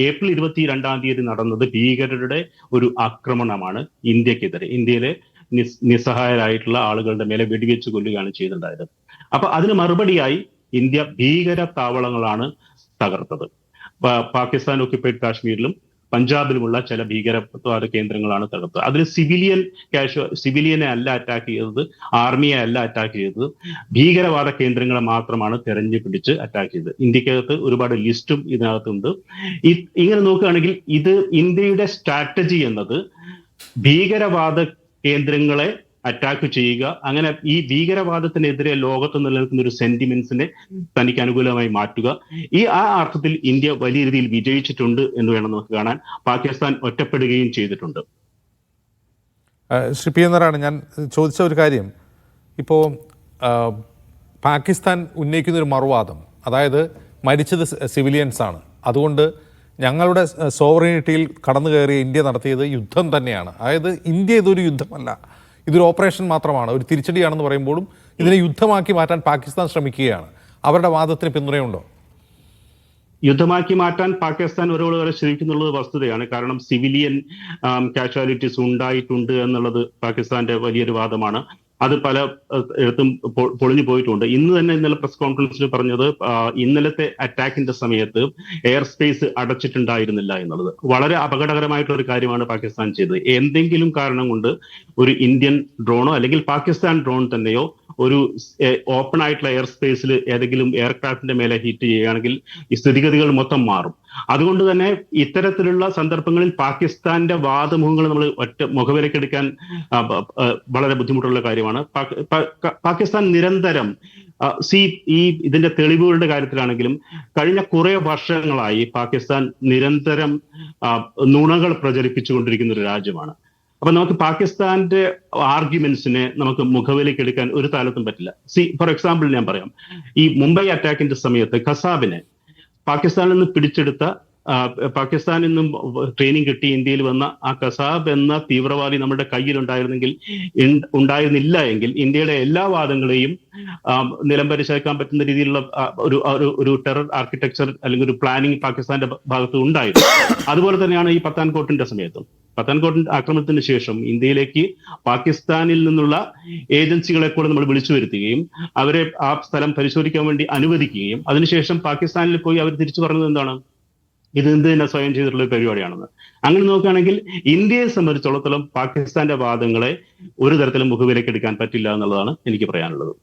April 22 നടന്നത് ഭീകരരുടെ ഒരു ആക്രമണമാണ് ഇന്ത്യക്കെതിരെ. ഇന്ത്യയിലെ നിസ്സഹായരായിട്ടുള്ള ആളുകളുടെ മേലെ വെടിവെച്ച് കൊല്ലുകയാണ് ചെയ്തിട്ടുണ്ടായത്. അപ്പൊ അതിന് മറുപടിയായി ഇന്ത്യ ഭീകര താവളങ്ങളാണ് തകർത്തത്. പാകിസ്ഥാൻ ഓക്യുപ്പൈഡ് കാശ്മീരിലും പഞ്ചാബിലുമുള്ള ചില ഭീകരവാദ കേന്ദ്രങ്ങളാണ് തകർത്തത്. അതിൽ സിവിലിയനെ അല്ല അറ്റാക്ക് ചെയ്തത്, ആർമിയെ അല്ല അറ്റാക്ക് ചെയ്തത്, ഭീകരവാദ കേന്ദ്രങ്ങളെ മാത്രമാണ് തെരഞ്ഞു പിടിച്ച് അറ്റാക്ക് ചെയ്തത്. ഇന്ത്യക്കകത്ത് ഒരുപാട് ലിസ്റ്റും ഇതിനകത്തുണ്ട്. ഇങ്ങനെ നോക്കുകയാണെങ്കിൽ ഇത് ഇന്ത്യയുടെ സ്ട്രാറ്റജി എന്നത് ഭീകരവാദ കേന്ദ്രങ്ങളെ അറ്റാക്ക് ചെയ്യുക, അങ്ങനെ ഈ ഭീകരവാദത്തിനെതിരെ ലോകത്ത് നിലനിൽക്കുന്ന ഒരു സെന്റിമെന്റ്സിനെ തനിക്ക് അനുകൂലമായി മാറ്റുക. ആ അർത്ഥത്തിൽ ഇന്ത്യ വലിയ രീതിയിൽ വിജയിച്ചിട്ടുണ്ട് എന്ന് വേണം നമുക്ക് കാണാൻ. പാകിസ്ഥാൻ ഒറ്റപ്പെടുകയും ചെയ്തിട്ടുണ്ട്. ശ്രീ പി എന്നറാണ് ഞാൻ ചോദിച്ച ഒരു കാര്യം. ഇപ്പോൾ പാകിസ്ഥാൻ ഉന്നയിക്കുന്ന ഒരു മറുവാദം, അതായത് മരിച്ചത് സിവിലിയൻസ് ആണ്, അതുകൊണ്ട് ഞങ്ങളുടെ സോവറിനിറ്റിയിൽ കടന്നു കയറിയ ഇന്ത്യ നടത്തിയത് യുദ്ധം തന്നെയാണ്. അതായത് ഇന്ത്യ ഇതൊരു യുദ്ധമല്ല, ഇതൊരു ഓപ്പറേഷൻ മാത്രമാണ്, ഒരു തിരിച്ചടിയാണെന്ന് പറയുമ്പോഴും ഇതിനെ യുദ്ധമാക്കി മാറ്റാൻ പാകിസ്ഥാൻ ശ്രമിക്കുകയാണ്. അവരുടെ വാദത്തിന് പിന്തുണയുണ്ടോ? യുദ്ധമാക്കി മാറ്റാൻ പാകിസ്ഥാൻ വരെ ശ്രമിക്കുന്നുള്ളത് വസ്തുതയാണ്. കാരണം സിവിലിയൻ കാഷ്വാലിറ്റീസ് ഉണ്ടായിട്ടുണ്ട് എന്നുള്ളത് പാകിസ്ഥാന്റെ വലിയൊരു വാദമാണ്. അത് പല ഇടത്തും പൊളിഞ്ഞു പോയിട്ടുണ്ട്. ഇന്നലെ പ്രസ് കോൺഫറൻസിൽ പറഞ്ഞത് ഇന്നലത്തെ അറ്റാക്കിന്റെ സമയത്ത് എയർ സ്പേസ് അടച്ചിട്ടുണ്ടായിരുന്നില്ല എന്നുള്ളത്. വളരെ അപകടകരമായിട്ടുള്ള ഒരു കാര്യമാണ് പാകിസ്ഥാൻ ചെയ്തത്. എന്തെങ്കിലും കാരണം കൊണ്ട് ഒരു ഇന്ത്യൻ ഡ്രോണോ അല്ലെങ്കിൽ പാകിസ്ഥാൻ ഡ്രോൺ തന്നെയോ ഒരു ഓപ്പൺ ആയിട്ടുള്ള എയർ സ്പേസിൽ ഏതെങ്കിലും എയർക്രാഫ്റ്റിന്റെ മേലെ ഹിറ്റ് ചെയ്യുകയാണെങ്കിൽ ഈ സ്ഥിതിഗതികൾ മൊത്തം മാറും. അതുകൊണ്ട് തന്നെ ഇത്തരത്തിലുള്ള സന്ദർഭങ്ങളിൽ പാകിസ്ഥാന്റെ വാദമുഖങ്ങൾ നമ്മൾ മുഖവിലക്കെടുക്കാൻ വളരെ ബുദ്ധിമുട്ടുള്ള കാര്യമാണ്. പാകിസ്ഥാൻ നിരന്തരം ഇതിന്റെ തെളിവുകളുടെ കാര്യത്തിലാണെങ്കിലും കഴിഞ്ഞ കുറെ വർഷങ്ങളായി പാകിസ്ഥാൻ നിരന്തരം നുണകൾ പ്രചരിപ്പിച്ചുകൊണ്ടിരിക്കുന്ന ഒരു രാജ്യമാണ്. അപ്പൊ നമുക്ക് പാകിസ്ഥാന്റെ ആർഗ്യുമെന്റ്സിനെ നമുക്ക് മുഖവിലേക്ക് എടുക്കാൻ ഒരു കാലത്തും പറ്റില്ല. ഫോർ എക്സാമ്പിൾ ഞാൻ പറയാം, ഈ മുംബൈ അറ്റാക്കിന്റെ സമയത്ത് ഖസാബിനെ പാകിസ്ഥാനിൽ നിന്ന് പിടിച്ചെടുത്ത, പാകിസ്ഥാനിൽ നിന്നും ട്രെയിനിങ് കിട്ടി ഇന്ത്യയിൽ വന്ന ആ ഖസാബ് എന്ന തീവ്രവാദി നമ്മുടെ കയ്യിൽ ഉണ്ടായിരുന്നില്ല എങ്കിൽ ഇന്ത്യയുടെ എല്ലാ വാദങ്ങളെയും നിലംപരിശാക്കാൻ പറ്റുന്ന രീതിയിലുള്ള ഒരു ടെറർ ആർക്കിടെക്ചർ അല്ലെങ്കിൽ ഒരു പ്ലാനിങ് പാകിസ്ഥാന്റെ ഭാഗത്ത് ഉണ്ടായിരുന്നു. അതുപോലെ തന്നെയാണ് ഈ പത്താൻകോട്ടിന്റെ സമയത്തും. പത്താൻകോട്ട് ആക്രമണത്തിന് ശേഷം ഇന്ത്യയിലേക്ക് പാകിസ്ഥാനിൽ നിന്നുള്ള ഏജൻസികളെ കൂടെ നമ്മൾ വിളിച്ചു വരുത്തുകയും അവരെ ആ സ്ഥലം പരിശോധിക്കാൻ വേണ്ടി അനുവദിക്കുകയും അതിനുശേഷം പാകിസ്ഥാനിൽ പോയി അവർ തിരിച്ചു പറഞ്ഞത് എന്താണ്, ഇത് തന്നെ സ്വയം ചെയ്തിട്ടുള്ള പരിപാടിയാണെന്ന്. അങ്ങനെ നോക്കുകയാണെങ്കിൽ ഇന്ത്യയെ സംബന്ധിച്ചിടത്തോളം പാകിസ്ഥാന്റെ വാദങ്ങളെ ഒരു തരത്തിലും മുഖവിലേക്ക് എടുക്കാൻ പറ്റില്ല എന്നുള്ളതാണ് എനിക്ക് പറയാനുള്ളത്.